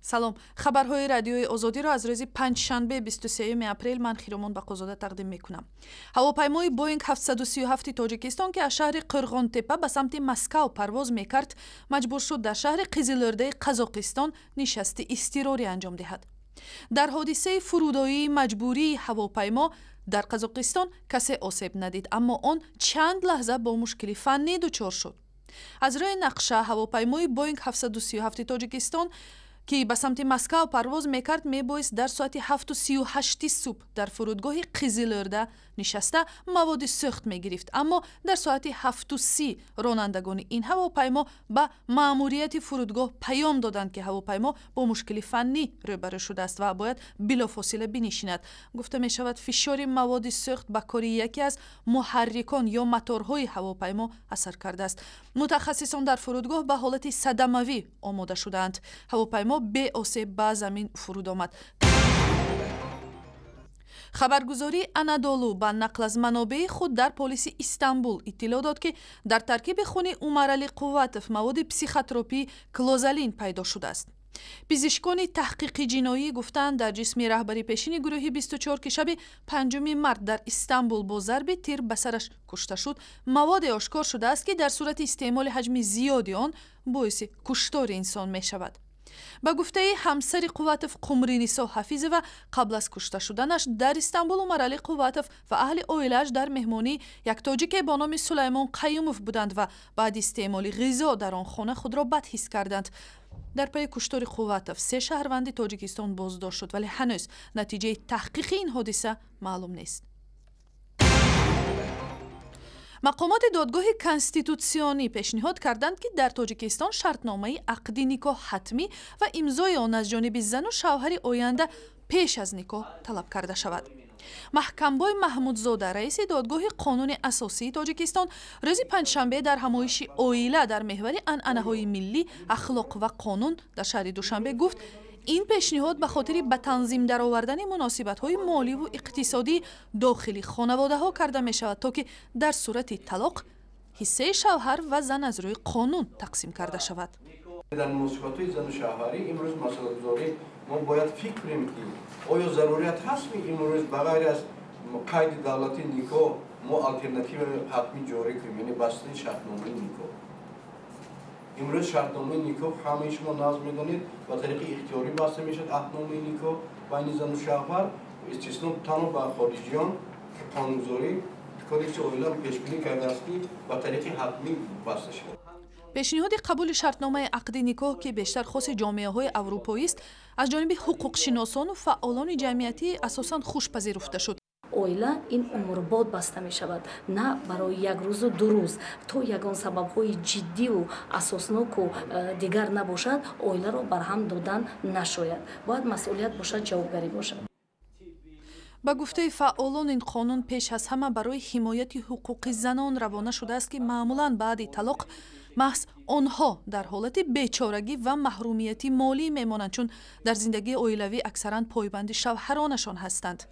سلام، خبرهای رادیوی آزادی را از روز پنجشنبه 23 اپریل من خیرمان بقوزاده تقدیم میکنم. هواپیمای بوینگ 737 تاجیکستان که از شهر قرغان تپه به سمت مسکو پرواز میکرد، مجبور شد در شهر قزلورده قزاقستان نشست اضطراری انجام دهد. در حادثه فرودایی مجبوری هواپیما در قزاقستان کسی آسیب ندید، اما آن چند لحظه با مشکلی فنی دچار شد. از روی نقشه هواپیمای بوینگ 737 تاجیکستان که به سمت مسکو پرواز میکرد میبایست در ساعت 7:38 صبح در فرودگاه قزلورده نشسته مواد سوخت میگرفت، اما در ساعت 7:30 رانندگان این هواپیما به ماموریت فرودگاه پیام دادند که هواپیما با مشکل فنی روبرو شده است و باید بلافاصله بنشیند. گفته می شود فشار مواد سوخت به کار یکی از محرکان یا موتورهای هواپیما اثر کرده است. متخصصان در فرودگاه به حالت صدموی آماده شدند. هواپیما به آسیب به زمین فرود آمد. خبرگزاری انادولو با نقل از منابع خود در پلیس استانبول اطلاع داد که در ترکیب خون عمرعلی قوتوف مواد پسیخوتروپی کلوزالین پیدا شده است. پزشکان تحقیقی جنایی گفتند در جسم رهبری پیشین گروه 24 که شب 5 مارس در استانبول با ضرب تیر به سرش کشته شد، مواد آشکار شده است که در صورت استعمال حجم زیادی آن باعث کشتار انسان می شود. با گفته همسر قوتوف قمرینیسا حفیظه و قبل از کشته شدنش در استانبول عمرعلی قوتوف و اهل اویلش در مهمانی یک تاجیک با نام سلیمان قیوموف بودند و بعد استعمال غذا در آن خانه خود را بد حس کردند. در پی کشتار قوتوف 3 شهروند تاجیکستان بازداشت شد، ولی هنوز نتیجه تحقیق این حادثه معلوم نیست. مقامات دادگاه کنستیتوسیونی پیشنهاد کردند که در تاجیکستان شرطنامه عقد نکاح حتمی و امضای آن از جانب زن و شوهر آینده پیش از نکاح طلب کرده شود. محکمبای محمودزاده رئیس دادگاه قانون اساسی تاجیکستان روز پنجشنبه در همایش اویله در محور عنعنه‌های ملی، اخلاق و قانون در شهر دوشنبه گفت این پیشنهاد به خاطر به تنظیم درآوردن مناسبت‌های مالی و اقتصادی داخلی خانواده‌ها کرده می‌شود تا که در صورت طلاق حصه شوهر و زن از روی قانون تقسیم کرده شود. در مناسبت‌های زن و شوهری امروز مسئله‌گذاری ما باید فکر کنیم که آیا ضرورت هست که امروز بغیر از قید دولتی نکاح ما آلترناتیو حتمی جاری کنیم، یعنی بستن شرطنامه نکاح. امروز شرطنامه نکاح همه شما نظم می‌دانید با طریق اختیاری بسته میشد. عهدنامه نکاح بین زن و شوهر استثنا تنها با خارجیان که قانونگذاری کدکس اویلا پیشبینی کرده است که با طریق حتمی بسته شد. پیشنهاد قبول شرطنامه عقد نکاح که بیشتر خاص جامعه‌های اروپایی است، از جانب حقوق‌شناسان و فعالان جمعیتی اساساً خوش پذیرفته شد. اویلا این عمرباد بسته می شود، نه برای یک روز و 2 روز. تو یگان سبب‌های جدی و اساسناک و دیگر نباشد، اویلا را برهم دادن نشاید. باید مسئولیت باشد، جوابگری باشد. با گفته فعالان این قانون پیش از همه برای حمایت حقوق زنان روانه شده است که معمولاً بعد طلاق محض آنها در حالت بیچارگی و محرومیتی مالی میمانند، چون در زندگی اویلوی اکثراً پایبند شوهرانشان هستند.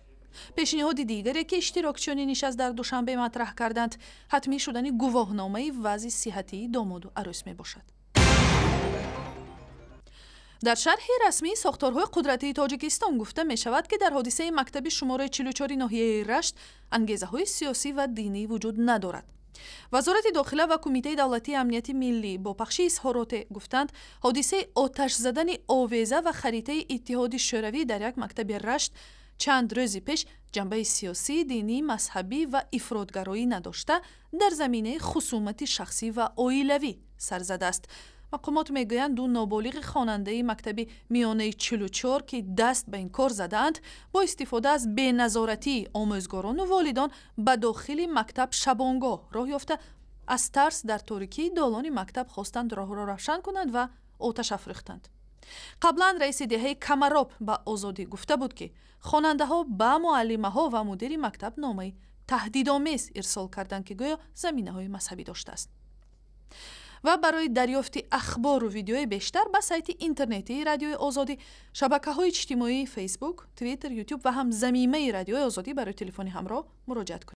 پیشنهاد دیگری که اشتراکچیان نشست در دوشنبه مطرح کردند حتمی شدن گواهنامه وضع صحتی داماد و عروس می باشد. در شرح رسمی ساختارهای قدرتی تاجیکستان گفته می شود که در حادثه مکتب شماره 44 ناحیه رشت انگیزه های سیاسی و دینی وجود ندارد. وزارت داخله و کمیته دولتی امنیت ملی با پخش اظهارات گفتند حادثه آتش زدن آویزه و خریطه اتحاد شوروی در یک مکتب رشت چند روز پیش جنبه سیاسی، دینی، مذهبی و افراطگرایی نداشته در زمینه خصومت شخصی و اویلوی سر زده است. مقامات میگویند 2 نابالغ خواننده مکتب میانه 44 که دست به این کار زدند با استفاده از بی‌نظارتی آموزگاران و والدان به داخل مکتب شبانگاه راه یافته از ترس در تاریکی دالان مکتب خواستند راه را روشن کنند و آتش افروختند. قبلا رئیس دهه کمراب به آزادی گفته بود که خواننده ها به معلمه ها و مدیر مکتب نامه تهدیدآمیز ارسال کردند که گویا زمینه های مذهبی داشته است. و برای دریافت اخبار و ویدیوهای بیشتر به سایت اینترنتی رادیوی آزادی، شبکه‌های اجتماعی فیسبوک، توییتر، یوتیوب و هم ضمیمه رادیوی آزادی برای تلفنی همراه مراجعه کنید.